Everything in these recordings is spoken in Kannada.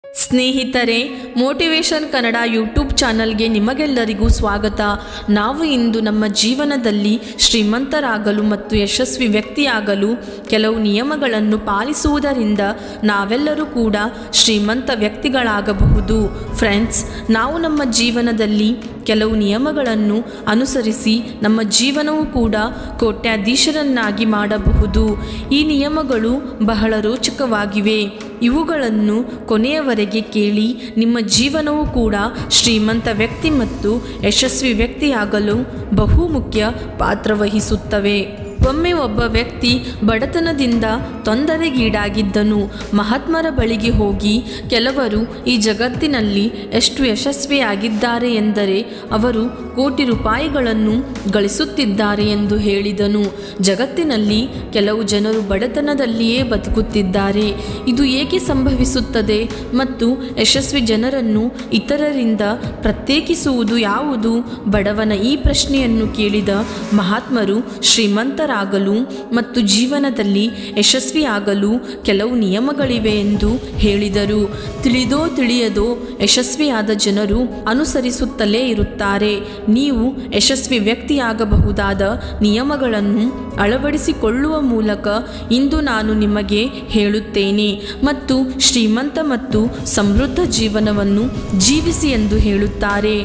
ಸ್ನೇಹಿತರೆ, ಮೋಟಿವೇಶನ್ ಕನ್ನಡ ಯೂಟ್ಯೂಬ್ ಚಾನಲ್ಗೆ ನಿಮಗೆಲ್ಲರಿಗೂ ಸ್ವಾಗತ. ನಾವು ಇಂದು ನಮ್ಮ ಜೀವನದಲ್ಲಿ ಶ್ರೀಮಂತರಾಗಲು ಮತ್ತು ಯಶಸ್ವಿ ವ್ಯಕ್ತಿಯಾಗಲು ಕೆಲವು ನಿಯಮಗಳನ್ನು ಪಾಲಿಸುವುದರಿಂದ ನಾವೆಲ್ಲರೂ ಕೂಡ ಶ್ರೀಮಂತ ವ್ಯಕ್ತಿಗಳಾಗಬಹುದು. ಫ್ರೆಂಡ್ಸ್, ನಾವು ನಮ್ಮ ಜೀವನದಲ್ಲಿ ಕೆಲವು ನಿಯಮಗಳನ್ನು ಅನುಸರಿಸಿ ನಮ್ಮ ಜೀವನವೂ ಕೂಡ ಕೋಟ್ಯಾಧೀಶರನ್ನಾಗಿ ಮಾಡಬಹುದು. ಈ ನಿಯಮಗಳು ಬಹಳ ರೋಚಕವಾಗಿವೆ. ಇವುಗಳನ್ನು ಕೊನೆಯವರೆಗೆ ಕೇಳಿ ನಿಮ್ಮ ಜೀವನವೂ ಕೂಡ ಶ್ರೀಮಂತ ವ್ಯಕ್ತಿ ಮತ್ತು ಯಶಸ್ವಿ ವ್ಯಕ್ತಿಯಾಗಲು ಬಹುಮುಖ್ಯ ಪಾತ್ರವಹಿಸುತ್ತವೆ. ಒಮ್ಮೆ ಒಬ್ಬ ವ್ಯಕ್ತಿ ಬಡತನದಿಂದ ತೊಂದರೆಗೀಡಾಗಿದ್ದನು. ಮಹಾತ್ಮರ ಬಳಿಗೆ ಹೋಗಿ, ಕೆಲವರು ಈ ಜಗತ್ತಿನಲ್ಲಿ ಎಷ್ಟು ಯಶಸ್ವಿಯಾಗಿದ್ದಾರೆ ಎಂದರೆ ಅವರು ಕೋಟಿ ರೂಪಾಯಿಗಳನ್ನು ಗಳಿಸುತ್ತಿದ್ದಾರೆ ಎಂದು ಹೇಳಿದನು. ಜಗತ್ತಿನಲ್ಲಿ ಕೆಲವು ಜನರು ಬಡತನದಲ್ಲಿಯೇ ಬದುಕುತ್ತಿದ್ದಾರೆ. ಇದು ಏಕೆ ಸಂಭವಿಸುತ್ತದೆ ಮತ್ತು ಯಶಸ್ವಿ ಜನರನ್ನು ಇತರರಿಂದ ಪ್ರತ್ಯೇಕಿಸುವುದು ಯಾವುದು? ಬಡವನ ಈ ಪ್ರಶ್ನೆಯನ್ನು ಕೇಳಿದ ಮಹಾತ್ಮರು ಶ್ರೀಮಂತರಾಗಲು ಮತ್ತು ಜೀವನದಲ್ಲಿ ಯಶಸ್ವಿಯಾಗಲು ಕೆಲವು ನಿಯಮಗಳಿವೆ ಎಂದು ಹೇಳಿದರು. ತಿಳಿದೋ ತಿಳಿಯದೋ ಯಶಸ್ವಿಯಾದ ಜನರು ಅನುಸರಿಸುತ್ತಲೇ ಇರುತ್ತಾರೆ. ನೀವು ಯಶಸ್ವಿ ವ್ಯಕ್ತಿಯಾಗಬಹುದಾದ ನಿಯಮಗಳನ್ನು ಅಳವಡಿಸಿಕೊಳ್ಳುವ ಮೂಲಕ ಇಂದು ನಾನು ನಿಮಗೆ ಹೇಳುತ್ತೇನೆ ಮತ್ತು ಶ್ರೀಮಂತ ಮತ್ತು ಸಮೃದ್ಧ ಜೀವನವನ್ನು ಜೀವಿಸಿ ಎಂದು ಹೇಳುತ್ತಾರೆ.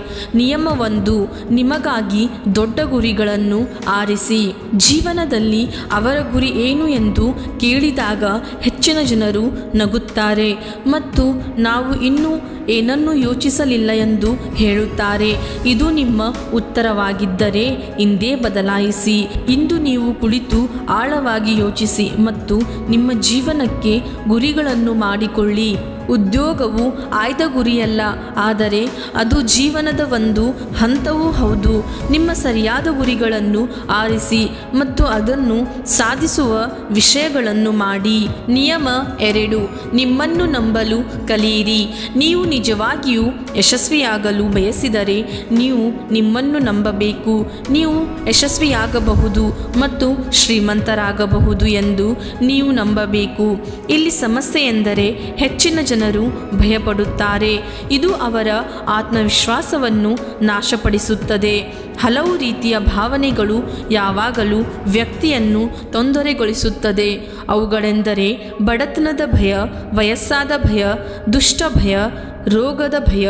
ನಿಯಮ 1, ನಿಮಗಾಗಿ ದೊಡ್ಡ ಗುರಿಗಳನ್ನು ಆರಿಸಿ. ಜೀವನದಲ್ಲಿ ಅವರ ಗುರಿ ಏನು ಎಂದು ಕೇಳಿದಾಗ ಹೆಚ್ಚಿನ ಜನರು ನಗುತ್ತಾರೆ ಮತ್ತು ನಾವು ಇನ್ನೂ ಏನನ್ನೂ ಯೋಚಿಸಲಿಲ್ಲ ಎಂದು ಹೇಳುತ್ತಾರೆ. ಇದು ನಿಮ್ಮ ಉತ್ತರವಾಗಿದ್ದರೆ ಇಂದೇ ಬದಲಾಯಿಸಿ. ಇಂದು ನೀವು ಕುಳಿತು ಆಳವಾಗಿ ಯೋಚಿಸಿ ಮತ್ತು ನಿಮ್ಮ ಜೀವನಕ್ಕೆ ಗುರಿಗಳನ್ನು ಮಾಡಿಕೊಳ್ಳಿ. ಉದ್ಯೋಗವು ಆಯ್ದ ಗುರಿಯಲ್ಲ, ಆದರೆ ಅದು ಜೀವನದ ಒಂದು ಹಂತವೂ ಹೌದು. ನಿಮ್ಮ ಸರಿಯಾದ ಗುರಿಗಳನ್ನು ಆರಿಸಿ ಮತ್ತು ಅದನ್ನು ಸಾಧಿಸುವ ವಿಷಯಗಳನ್ನು ಮಾಡಿ. ನಿಯಮ 2, ನಿಮ್ಮನ್ನು ನಂಬಲು ಕಲಿಯಿರಿ. ನೀವು ನಿಜವಾಗಿಯೂ ಯಶಸ್ವಿಯಾಗಲು ಬಯಸಿದರೆ ನೀವು ನಿಮ್ಮನ್ನು ನಂಬಬೇಕು. ನೀವು ಯಶಸ್ವಿಯಾಗಬಹುದು ಮತ್ತು ಶ್ರೀಮಂತರಾಗಬಹುದು ಎಂದು ನೀವು ನಂಬಬೇಕು. ಇಲ್ಲಿ ಸಮಸ್ಯೆ ಎಂದರೆ ಹೆಚ್ಚಿನ ಜನರು ಭಯಪಡುತ್ತಾರೆ. ಇದು ಅವರ ಆತ್ಮವಿಶ್ವಾಸವನ್ನು ನಾಶಪಡಿಸುತ್ತದೆ. ಹಲವು ರೀತಿಯ ಭಾವನೆಗಳು ಯಾವಾಗಲೂ ವ್ಯಕ್ತಿಯನ್ನು ತೊಂದರೆಗೊಳಿಸುತ್ತದೆ. ಅವುಗಳೆಂದರೆ ಬಡತನದ ಭಯ, ವಯಸ್ಸಾದ ಭಯ, ದುಷ್ಟ ಭಯ, ರೋಗದ ಭಯ,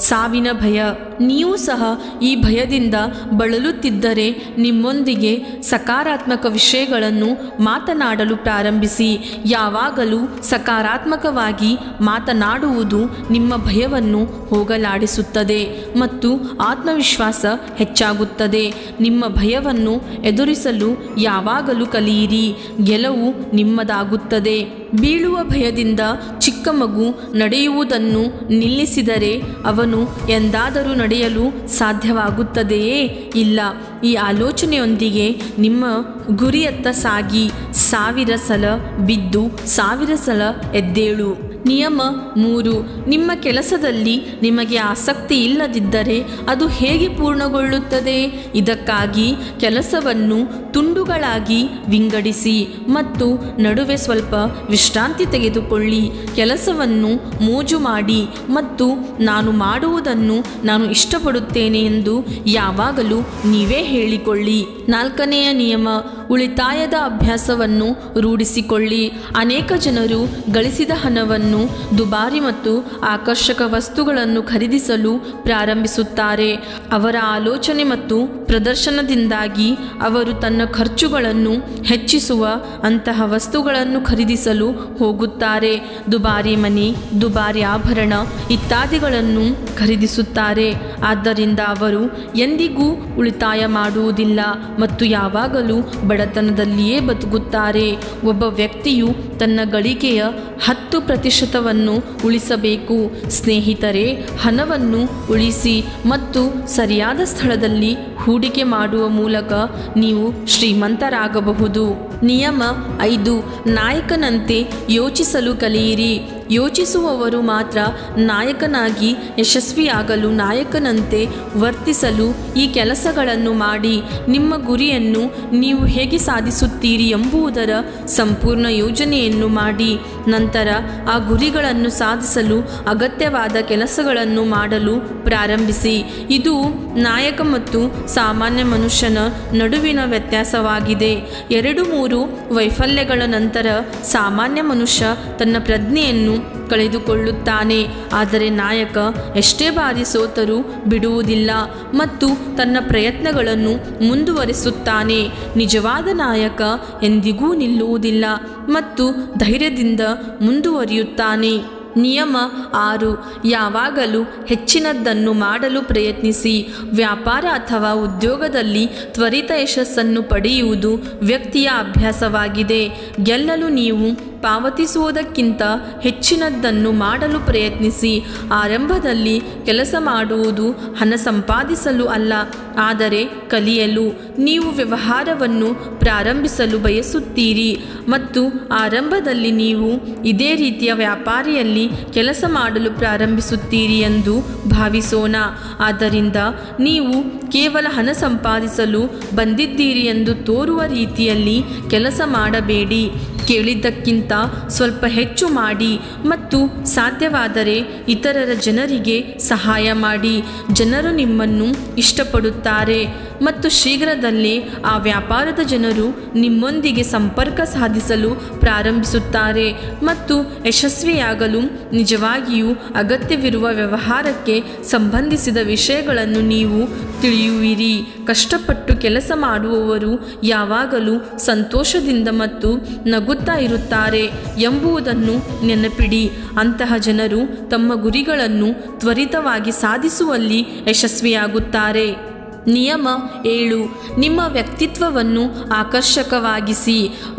ಸಾವಿನ ಭಯ. ನೀವು ಸಹ ಈ ಭಯದಿಂದ ಬಳಲುತ್ತಿದ್ದರೆ ನಿಮ್ಮೊಂದಿಗೆ ಸಕಾರಾತ್ಮಕ ವಿಷಯಗಳನ್ನು ಮಾತನಾಡಲು ಪ್ರಾರಂಭಿಸಿ. ಯಾವಾಗಲೂ ಸಕಾರಾತ್ಮಕವಾಗಿ ಮಾತನಾಡುವುದು ನಿಮ್ಮ ಭಯವನ್ನು ಹೋಗಲಾಡಿಸುತ್ತದೆ ಮತ್ತು ಆತ್ಮವಿಶ್ವಾಸ ಹೆಚ್ಚಾಗುತ್ತದೆ. ನಿಮ್ಮ ಭಯವನ್ನು ಎದುರಿಸಲು ಯಾವಾಗಲೂ ಕಲಿಯಿರಿ. ಗೆಲುವು ನಿಮ್ಮದಾಗುತ್ತದೆ. ಬೀಳುವ ಭಯದಿಂದ ಚಿಕ್ಕ ಮಗು ನಡೆಯುವುದನ್ನು ನಿಲ್ಲಿಸಿದರೆ ಅವನು ಎಂದಾದರೂ ನಡೆಯಲು ಸಾಧ್ಯವಾಗುತ್ತದೆಯೇ? ಇಲ್ಲ. ಈ ಆಲೋಚನೆಯೊಂದಿಗೆ ನಿಮ್ಮ ಗುರಿಯತ್ತ ಸಾಗಿ. 1000 ಸಲ ಬಿದ್ದು 1000 ಸಲ ಎದ್ದೇಳು. ನಿಯಮ 3, ನಿಮ್ಮ ಕೆಲಸದಲ್ಲಿ ನಿಮಗೆ ಆಸಕ್ತಿ ಇಲ್ಲದಿದ್ದರೆ ಅದು ಹೇಗೆ ಪೂರ್ಣಗೊಳ್ಳುತ್ತದೆ? ಇದಕ್ಕಾಗಿ ಕೆಲಸವನ್ನು ತುಂಡುಗಳಾಗಿ ವಿಂಗಡಿಸಿ ಮತ್ತು ನಡುವೆ ಸ್ವಲ್ಪ ವಿಶ್ರಾಂತಿ ತೆಗೆದುಕೊಳ್ಳಿ. ಕೆಲಸವನ್ನು ಮೋಜು ಮಾಡಿ ಮತ್ತು ನಾನು ಮಾಡುವುದನ್ನು ನಾನು ಇಷ್ಟಪಡುತ್ತೇನೆ ಎಂದು ಯಾವಾಗಲೂ ನೀವೇ ಹೇಳಿಕೊಳ್ಳಿ. 4ನೆಯ ನಿಯಮ, ಉಳಿತಾಯದ ಅಭ್ಯಾಸವನ್ನು ರೂಢಿಸಿಕೊಳ್ಳಿ. ಅನೇಕ ಜನರು ಗಳಿಸಿದ ಹಣವನ್ನು ದುಬಾರಿ ಮತ್ತು ಆಕರ್ಷಕ ವಸ್ತುಗಳನ್ನು ಖರೀದಿಸಲು ಪ್ರಾರಂಭಿಸುತ್ತಾರೆ. ಅವರ ಆಲೋಚನೆ ಮತ್ತು ಪ್ರದರ್ಶನದಿಂದಾಗಿ ಅವರು ತನ್ನ ಖರ್ಚುಗಳನ್ನು ಹೆಚ್ಚಿಸುವ ಅಂತಹ ವಸ್ತುಗಳನ್ನು ಖರೀದಿಸಲು ಹೋಗುತ್ತಾರೆ. ದುಬಾರಿ ಮನೆ, ದುಬಾರಿ ಆಭರಣ ಇತ್ಯಾದಿಗಳನ್ನು ಖರೀದಿಸುತ್ತಾರೆ. ಆದ್ದರಿಂದ ಅವರು ಎಂದಿಗೂ ಉಳಿತಾಯ ಮಾಡುವುದಿಲ್ಲ ಮತ್ತು ಯಾವಾಗಲೂ ಬಡತನದಲ್ಲಿಯೇ ಬದುಕುತ್ತಾರೆ. ಒಬ್ಬ ವ್ಯಕ್ತಿಯು ತನ್ನ ಗಳಿಕೆಯ 10% ಉಳಿಸಬೇಕು. ಸ್ನೇಹಿತರೆ, ಹಣವನ್ನು ಉಳಿಸಿ ಮತ್ತು ಸರಿಯಾದ ಸ್ಥಳದಲ್ಲಿ ಹೂಡಿಕೆ ಮಾಡುವ ಮೂಲಕ ನೀವು ಶ್ರೀಮಂತರಾಗಬಹುದು. ನಿಯಮ 5, ನಾಯಕನಂತೆ ಯೋಚಿಸಲು ಕಲಿಯಿರಿ. ಯೋಚಿಸುವವರು ಮಾತ್ರ ನಾಯಕನಾಗಿ ಯಶಸ್ವಿಯಾಗಲು ನಾಯಕನಂತೆ ವರ್ತಿಸಲು ಈ ಕೆಲಸಗಳನ್ನು ಮಾಡಿ ನಿಮ್ಮ ಗುರಿಯನ್ನು ನೀವು ಹೇಗೆ ಸಾಧಿಸುತ್ತೀರಿ ಎಂಬುದರ ಸಂಪೂರ್ಣ ಯೋಜನೆಯನ್ನು ಮಾಡಿ ನಂತರ ಆ ಗುರಿಗಳನ್ನು ಸಾಧಿಸಲು ಅಗತ್ಯವಾದ ಕೆಲಸಗಳನ್ನು ಮಾಡಲು ಪ್ರಾರಂಭಿಸಿ. ಇದು ನಾಯಕ ಮತ್ತು ಸಾಮಾನ್ಯ ಮನುಷ್ಯನ ನಡುವಿನ ವ್ಯತ್ಯಾಸವಾಗಿದೆ. 2-3 ವೈಫಲ್ಯಗಳ ನಂತರ ಸಾಮಾನ್ಯ ಮನುಷ್ಯ ತನ್ನ ಪ್ರಜ್ಞೆಯನ್ನು ಕಳೆದುಕೊಳ್ಳುತ್ತಾನೆ. ಆದರೆ ನಾಯಕ ಎಷ್ಟೇ ಬಾರಿ ಸೋತರೂ ಬಿಡುವುದಿಲ್ಲ ಮತ್ತು ತನ್ನ ಪ್ರಯತ್ನಗಳನ್ನು ಮುಂದುವರಿಸುತ್ತಾನೆ. ನಿಜವಾದ ನಾಯಕ ಎಂದಿಗೂ ನಿಲ್ಲುವುದಿಲ್ಲ ಮತ್ತು ಧೈರ್ಯದಿಂದ ಮುಂದುವರಿಯುತ್ತಾನೆ. ನಿಯಮ 6. ಯಾವಾಗಲೂ ಹೆಚ್ಚಿನದನ್ನು ಮಾಡಲು ಪ್ರಯತ್ನಿಸಿ. ವ್ಯಾಪಾರ ಅಥವಾ ಉದ್ಯೋಗದಲ್ಲಿ ತ್ವರಿತ ಯಶಸ್ಸನ್ನು ಪಡೆಯುವುದು ವ್ಯಕ್ತಿಯ ಅಭ್ಯಾಸವಾಗಿದೆ. ಗೆಲ್ಲಲು ನೀವು ಪಾವತಿಸುವುದಕ್ಕಿಂತ ಹೆಚ್ಚಿನದನ್ನು ಮಾಡಲು ಪ್ರಯತ್ನಿಸಿ. ಆರಂಭದಲ್ಲಿ ಕೆಲಸ ಮಾಡುವುದು ಹಣ ಸಂಪಾದಿಸಲು ಅಲ್ಲ, ಆದರೆ ಕಲಿಯಲು. ನೀವು ವ್ಯವಹಾರವನ್ನು ಪ್ರಾರಂಭಿಸಲು ಬಯಸುತ್ತೀರಿ ಮತ್ತು ಆರಂಭದಲ್ಲಿ ನೀವು ಇದೇ ರೀತಿಯ ವ್ಯಾಪಾರಿಯಲ್ಲಿ ಕೆಲಸ ಮಾಡಲು ಪ್ರಾರಂಭಿಸುತ್ತೀರಿ ಎಂದು ಭಾವಿಸೋಣ. ಆದ್ದರಿಂದ ನೀವು ಕೇವಲ ಹಣ ಸಂಪಾದಿಸಲು ಬಂದಿದ್ದೀರಿ ಎಂದು ತೋರುವ ರೀತಿಯಲ್ಲಿ ಕೆಲಸ ಮಾಡಬೇಡಿ. ಕೇಳಿದ್ದಕ್ಕಿಂತ ಸ್ವಲ್ಪ ಹೆಚ್ಚು ಮಾಡಿ ಮತ್ತು ಸಾಧ್ಯವಾದರೆ ಇತರರ ಜನರಿಗೆ ಸಹಾಯ ಮಾಡಿ. ಜನರು ನಿಮ್ಮನ್ನು ಇಷ್ಟಪಡುತ್ತಾರೆ ಮತ್ತು ಶೀಘ್ರದಲ್ಲೇ ಆ ವ್ಯಾಪಾರದ ಜನರು ನಿಮ್ಮೊಂದಿಗೆ ಸಂಪರ್ಕ ಸಾಧಿಸಲು ಪ್ರಾರಂಭಿಸುತ್ತಾರೆ ಮತ್ತು ಯಶಸ್ವಿಯಾಗಲು ನಿಜವಾಗಿಯೂ ಅಗತ್ಯವಿರುವ ವ್ಯವಹಾರಕ್ಕೆ ಸಂಬಂಧಿಸಿದ ವಿಷಯಗಳನ್ನು ನೀವು ತಿಳಿಯುವಿರಿ. ಕಷ್ಟಪಟ್ಟು ಕೆಲಸ ಮಾಡುವವರು ಯಾವಾಗಲೂ ಸಂತೋಷದಿಂದ ಮತ್ತು ನಗುತ್ತಾ ಇರುತ್ತಾರೆ ಎಂಬುದನ್ನು ನೆನಪಿಡಿ. ಅಂತಹ ಜನರು ತಮ್ಮ ಗುರಿಗಳನ್ನು ತ್ವರಿತವಾಗಿ ಸಾಧಿಸುವಲ್ಲಿ ಯಶಸ್ವಿಯಾಗುತ್ತಾರೆ. ನಿಯಮ 7. ನಿಮ್ಮ ವ್ಯಕ್ತಿತ್ವವನ್ನು ಆಕರ್ಷಕವಾಗಿಸಿ.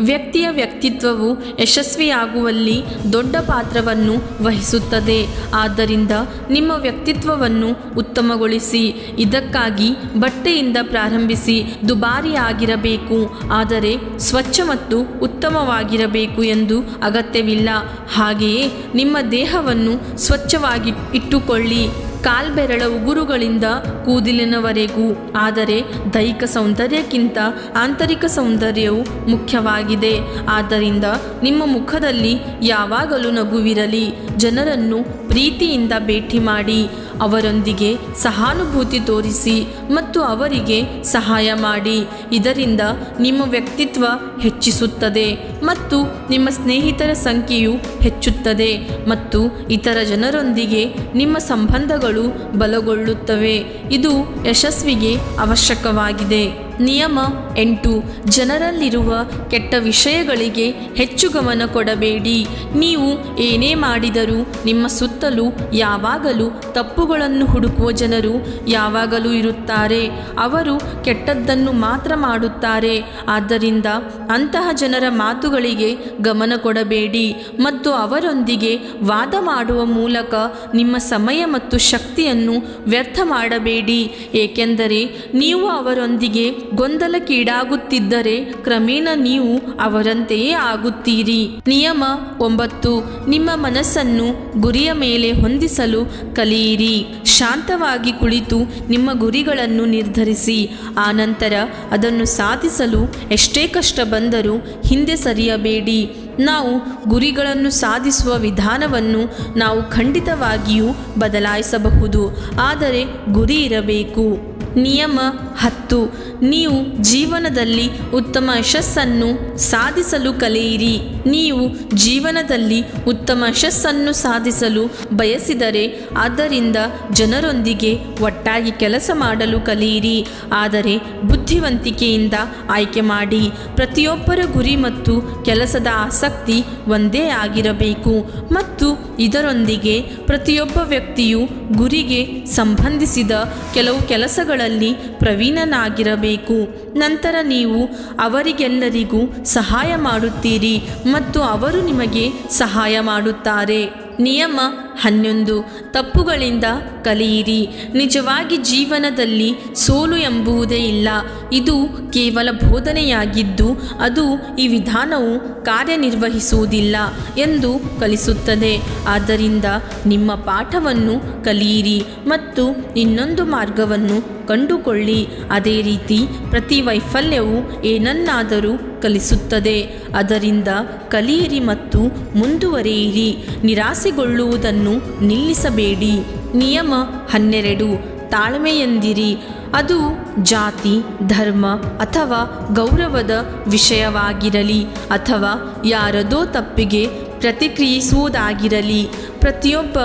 ವ್ಯಕ್ತಿಯ ವ್ಯಕ್ತಿತ್ವವು ಯಶಸ್ವಿಯಾಗುವಲ್ಲಿ ದೊಡ್ಡ ಪಾತ್ರವನ್ನು ವಹಿಸುತ್ತದೆ. ಆದ್ದರಿಂದ ನಿಮ್ಮ ವ್ಯಕ್ತಿತ್ವವನ್ನು ಉತ್ತಮಗೊಳಿಸಿ. ಇದಕ್ಕಾಗಿ ಬಟ್ಟೆಯಿಂದ ಪ್ರಾರಂಭಿಸಿ. ದುಬಾರಿಯಾಗಿರಬೇಕು ಆದರೆ ಸ್ವಚ್ಛ ಮತ್ತು ಉತ್ತಮವಾಗಿರಬೇಕು ಎಂದು ಅಗತ್ಯವಿಲ್ಲ. ಹಾಗೆಯೇ ನಿಮ್ಮ ದೇಹವನ್ನು ಸ್ವಚ್ಛವಾಗಿ ಇಟ್ಟುಕೊಳ್ಳಿ, ಕಾಲ್ಬೆರಳ ಉಗುರುಗಳಿಂದ ಕೂದಲಿನವರೆಗೂ. ಆದರೆ ದೈಹಿಕ ಸೌಂದರ್ಯಕ್ಕಿಂತ ಆಂತರಿಕ ಸೌಂದರ್ಯವು ಮುಖ್ಯವಾಗಿದೆ. ಆದ್ದರಿಂದ ನಿಮ್ಮ ಮುಖದಲ್ಲಿ ಯಾವಾಗಲೂ ನಗುವಿರಲಿ. ಜನರನ್ನು ಪ್ರೀತಿಯಿಂದ ಭೇಟಿ ಮಾಡಿ, ಅವರೊಂದಿಗೆ ಸಹಾನುಭೂತಿ ತೋರಿಸಿ ಮತ್ತು ಅವರಿಗೆ ಸಹಾಯ ಮಾಡಿ. ಇದರಿಂದ ನಿಮ್ಮ ವ್ಯಕ್ತಿತ್ವ ಹೆಚ್ಚಿಸುತ್ತದೆ ಮತ್ತು ನಿಮ್ಮ ಸ್ನೇಹಿತರ ಸಂಖ್ಯೆಯು ಹೆಚ್ಚುತ್ತದೆ ಮತ್ತು ಇತರ ಜನರೊಂದಿಗೆ ನಿಮ್ಮ ಸಂಬಂಧಗಳು ಬಲಗೊಳ್ಳುತ್ತವೆ. ಇದು ಯಶಸ್ವಿಗೆ ಅವಶ್ಯಕವಾಗಿದೆ. ನಿಯಮ 8. ಜನರಲ್ಲಿರುವ ಕೆಟ್ಟ ವಿಷಯಗಳಿಗೆ ಹೆಚ್ಚು ಗಮನ ಕೊಡಬೇಡಿ. ನೀವು ಏನೇ ಮಾಡಿದರೂ ನಿಮ್ಮ ಸುತ್ತಲೂ ಯಾವಾಗಲೂ ತಪ್ಪುಗಳನ್ನು ಹುಡುಕುವ ಜನರು ಯಾವಾಗಲೂ ಇರುತ್ತಾರೆ. ಅವರು ಕೆಟ್ಟದ್ದನ್ನು ಮಾತ್ರ ಮಾಡುತ್ತಾರೆ. ಆದ್ದರಿಂದ ಅಂತಹ ಜನರ ಮಾತುಗಳಿಗೆ ಗಮನ ಕೊಡಬೇಡಿ ಮತ್ತು ಅವರೊಂದಿಗೆ ವಾದ ಮಾಡುವ ಮೂಲಕ ನಿಮ್ಮ ಸಮಯ ಮತ್ತು ಶಕ್ತಿಯನ್ನು ವ್ಯರ್ಥ ಮಾಡಬೇಡಿ. ಏಕೆಂದರೆ ನೀವು ಅವರೊಂದಿಗೆ ಗೊಂದಲಕ್ಕೀಡಾಗುತ್ತಿದ್ದರೆ ಕ್ರಮೇಣ ನೀವು ಅವರಂತೆಯೇ ಆಗುತ್ತೀರಿ. ನಿಯಮ 9. ನಿಮ್ಮ ಮನಸ್ಸನ್ನು ಗುರಿಯ ಮೇಲೆ ಹೊಂದಿಸಲು ಕಲಿಯಿರಿ. ಶಾಂತವಾಗಿ ಕುಳಿತು ನಿಮ್ಮ ಗುರಿಗಳನ್ನು ನಿರ್ಧರಿಸಿ. ಆನಂತರ ಅದನ್ನು ಸಾಧಿಸಲು ಎಷ್ಟೇ ಕಷ್ಟ ಬಂದರೂ ಹಿಂದೆ ಸರಿಯಬೇಡಿ. ನಾವು ಗುರಿಗಳನ್ನು ಸಾಧಿಸುವ ವಿಧಾನವನ್ನು ನಾವು ಖಂಡಿತವಾಗಿಯೂ ಬದಲಾಯಿಸಬಹುದು, ಆದರೆ ಗುರಿ ಇರಬೇಕು. ನಿಯಮ 10. ನೀವು ಜೀವನದಲ್ಲಿ ಉತ್ತಮ ಯಶಸ್ಸನ್ನು ಸಾಧಿಸಲು ಕಲಿಯಿರಿ. ನೀವು ಜೀವನದಲ್ಲಿ ಉತ್ತಮ ಯಶಸ್ಸನ್ನು ಸಾಧಿಸಲು ಬಯಸಿದರೆ ಆದ್ದರಿಂದ ಜನರೊಂದಿಗೆ ಒಟ್ಟಾಗಿ ಕೆಲಸ ಮಾಡಲು ಕಲಿಯಿರಿ, ಆದರೆ ಬುದ್ಧಿವಂತಿಕೆಯಿಂದ ಆಯ್ಕೆ ಮಾಡಿ. ಪ್ರತಿಯೊಬ್ಬರ ಗುರಿ ಮತ್ತು ಕೆಲಸದ ಆಸಕ್ತಿ ಒಂದೇ ಆಗಿರಬೇಕು ಮತ್ತು ಇದರೊಂದಿಗೆ ಪ್ರತಿಯೊಬ್ಬ ವ್ಯಕ್ತಿಯು ಗುರಿಗೆ ಸಂಬಂಧಿಸಿದ ಕೆಲವು ಕೆಲಸಗಳಲ್ಲಿ ಪ್ರವೀಣನಾಗಿರಬೇಕು. ನಂತರ ನೀವು ಅವರಿಗೆಲ್ಲರಿಗೂ ಸಹಾಯ ಮಾಡುತ್ತೀರಿ ಮತ್ತು ಅವರು ನಿಮಗೆ ಸಹಾಯ ಮಾಡುತ್ತಾರೆ. ನಿಯಮ 11. ತಪ್ಪುಗಳಿಂದ ಕಲಿಯಿರಿ. ನಿಜವಾಗಿ ಜೀವನದಲ್ಲಿ ಸೋಲು ಎಂಬುದೇ ಇಲ್ಲ. ಇದು ಕೇವಲ ಬೋಧನೆಯಾಗಿದ್ದು ಅದು ಈ ವಿಧಾನವು ಕಾರ್ಯನಿರ್ವಹಿಸುವುದಿಲ್ಲ ಎಂದು ಕಲಿಸುತ್ತದೆ. ಆದ್ದರಿಂದ ನಿಮ್ಮ ಪಾಠವನ್ನು ಕಲಿಯಿರಿ ಮತ್ತು ಇನ್ನೊಂದು ಮಾರ್ಗವನ್ನು ಕಂಡುಕೊಳ್ಳಿ. ಅದೇ ರೀತಿ ಪ್ರತಿ ವೈಫಲ್ಯವು ಏನನ್ನಾದರೂ ಕಲಿಸುತ್ತದೆ. ಅದರಿಂದ ಕಲಿಯಿರಿ ಮತ್ತು ಮುಂದುವರಿಯಿರಿ. ನಿರಾಸೆಗೊಳ್ಳುವುದನ್ನು ನಿಲ್ಲಿಸಬೇಡಿ. ನಿಯಮ 12. ತಾಳ್ಮೆಯಿಂದಿರಿ. ಅದು ಜಾತಿ, ಧರ್ಮ ಅಥವಾ ಗೌರವದ ವಿಷಯವಾಗಿರಲಿ ಅಥವಾ ಯಾರದೋ ತಪ್ಪಿಗೆ ಪ್ರತಿಕ್ರಿಯಿಸುವುದಾಗಿರಲಿ, ಪ್ರತಿಯೊಬ್ಬ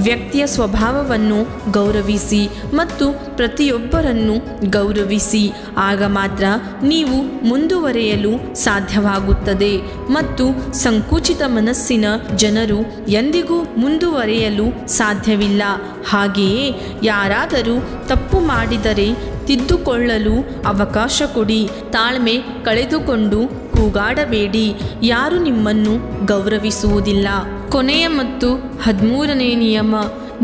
ವ್ಯಕ್ತಿಯ ಸ್ವಭಾವವನ್ನು ಗೌರವಿಸಿ ಮತ್ತು ಪ್ರತಿಯೊಬ್ಬರನ್ನು ಗೌರವಿಸಿ. ಆಗ ಮಾತ್ರ ನೀವು ಮುಂದುವರಿಯಲು ಸಾಧ್ಯವಾಗುತ್ತದೆ ಮತ್ತು ಸಂಕುಚಿತ ಮನಸ್ಸಿನ ಜನರು ಎಂದಿಗೂ ಮುಂದುವರಿಯಲು ಸಾಧ್ಯವಿಲ್ಲ. ಹಾಗೆಯೇ ಯಾರಾದರೂ ತಪ್ಪು ಮಾಡಿದರೆ ತಿದ್ದುಕೊಳ್ಳಲು ಅವಕಾಶ ಕೊಡಿ. ತಾಳ್ಮೆ ಕಳೆದುಕೊಂಡು ಕೂಗಾಡಬೇಡಿ. ಯಾರು ನಿಮ್ಮನ್ನು ಗೌರವಿಸುವುದಿಲ್ಲ. ಕೊನೆಯ ಮತ್ತು 13ನೇ ನಿಯಮ.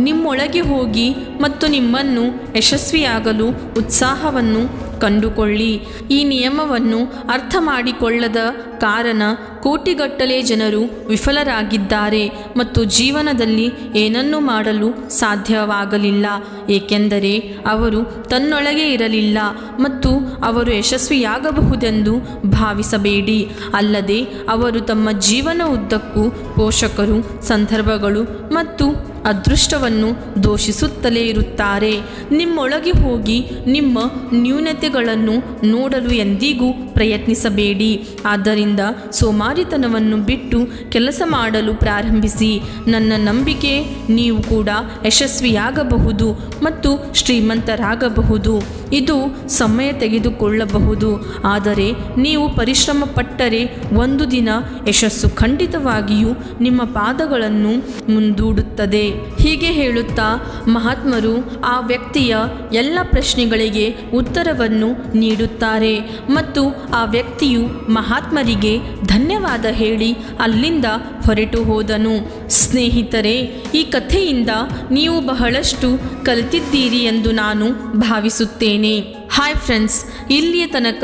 ನಿಮ್ಮೊಳಗೆ ಹೋಗಿ ಮತ್ತು ನಿಮ್ಮನ್ನು ಯಶಸ್ವಿಯಾಗಲು ಉತ್ಸಾಹವನ್ನು ಕಂಡುಕೊಳ್ಳಿ. ಈ ನಿಯಮವನ್ನು ಅರ್ಥ ಮಾಡಿಕೊಳ್ಳದ ಕಾರಣ ಕೋಟಿಗಟ್ಟಲೆ ಜನರು ವಿಫಲರಾಗಿದ್ದಾರೆ ಮತ್ತು ಜೀವನದಲ್ಲಿ ಏನನ್ನೂ ಮಾಡಲು ಸಾಧ್ಯವಾಗಲಿಲ್ಲ, ಏಕೆಂದರೆ ಅವರು ತನ್ನೊಳಗೆ ಇರಲಿಲ್ಲ ಮತ್ತು ಅವರು ಯಶಸ್ವಿಯಾಗಬಹುದೆಂದು ಭಾವಿಸಬೇಡಿ. ಅಲ್ಲದೆ ಅವರು ತಮ್ಮ ಜೀವನ ಉದ್ದಕ್ಕೂ ಪೋಷಕರು, ಸಂದರ್ಭಗಳು ಮತ್ತು ಅದೃಷ್ಟವನ್ನು ದೂಷಿಸುತ್ತಲೇ ಇರುತ್ತಾರೆ. ನಿಮ್ಮೊಳಗೆ ಹೋಗಿ ನಿಮ್ಮ ನ್ಯೂನತೆಗಳನ್ನು ನೋಡಲು ಎಂದಿಗೂ ಪ್ರಯತ್ನಿಸಬೇಡಿ. ಆದ್ದರಿಂದ ಸೋಮಾರಿತನವನ್ನು ಬಿಟ್ಟು ಕೆಲಸ ಮಾಡಲು ಪ್ರಾರಂಭಿಸಿ. ನನ್ನ ನಂಬಿಕೆ ನೀವು ಕೂಡ ಯಶಸ್ವಿಯಾಗಬಹುದು ಮತ್ತು ಶ್ರೀಮಂತರಾಗಬಹುದು. ಇದು ಸಮಯ ತೆಗೆದುಕೊಳ್ಳಬಹುದು, ಆದರೆ ನೀವು ಪರಿಶ್ರಮ ಪಟ್ಟರೆ ಒಂದು ದಿನ ಯಶಸ್ಸು ಖಂಡಿತವಾಗಿಯೂ ನಿಮ್ಮ ಪಾದಗಳನ್ನು ಮುಂದೂಡುತ್ತದೆ. ಹೀಗೆ ಹೇಳುತ್ತಾ ಮಹಾತ್ಮರು ಆ ವ್ಯಕ್ತಿಯ ಎಲ್ಲ ಪ್ರಶ್ನೆಗಳಿಗೆ ಉತ್ತರವನ್ನು ನೀಡುತ್ತಾರೆ ಮತ್ತು ಆ ವ್ಯಕ್ತಿಯು ಮಹಾತ್ಮರಿಗೆ ಧನ್ಯವಾದ ಹೇಳಿ ಅಲ್ಲಿಂದ ಹೊರಟು ಹೋದನು. ಸ್ನೇಹಿತರೆ, ಈ ಕಥೆಯಿಂದ ನೀವು ಬಹಳಷ್ಟು ಕಲಿತಿದ್ದೀರಿ ಎಂದು ನಾನು ಭಾವಿಸುತ್ತೇನೆ. ಹಾಯ್ ಫ್ರೆಂಡ್ಸ್, ಇಲ್ಲಿಯ ತನಕ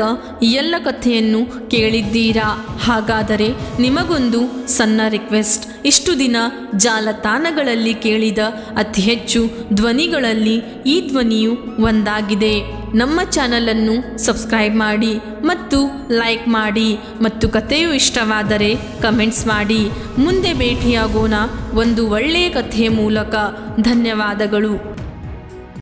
ಎಲ್ಲ ಕಥೆಯನ್ನು ಕೇಳಿದ್ದೀರಾ? ಹಾಗಾದರೆ ನಿಮಗೊಂದು ಸಣ್ಣ ರಿಕ್ವೆಸ್ಟ್. ಇಷ್ಟು ದಿನ ಜಾಲತಾಣಗಳಲ್ಲಿ ಕೇಳಿದ ಅತಿ ಹೆಚ್ಚು ಧ್ವನಿಗಳಲ್ಲಿ ಈ ಧ್ವನಿಯು ಒಂದಾಗಿದೆ. ನಮ್ಮ ಚಾನಲನ್ನು ಸಬ್ಸ್ಕ್ರೈಬ್ ಮಾಡಿ ಮತ್ತು ಲೈಕ್ ಮಾಡಿ ಮತ್ತು ಕಥೆಯು ಇಷ್ಟವಾದರೆ ಕಮೆಂಟ್ಸ್ ಮಾಡಿ. ಮುಂದೆ ಭೇಟಿಯಾಗೋಣ ಒಂದು ಒಳ್ಳೆಯ ಕಥೆಯ ಮೂಲಕ. ಧನ್ಯವಾದಗಳು.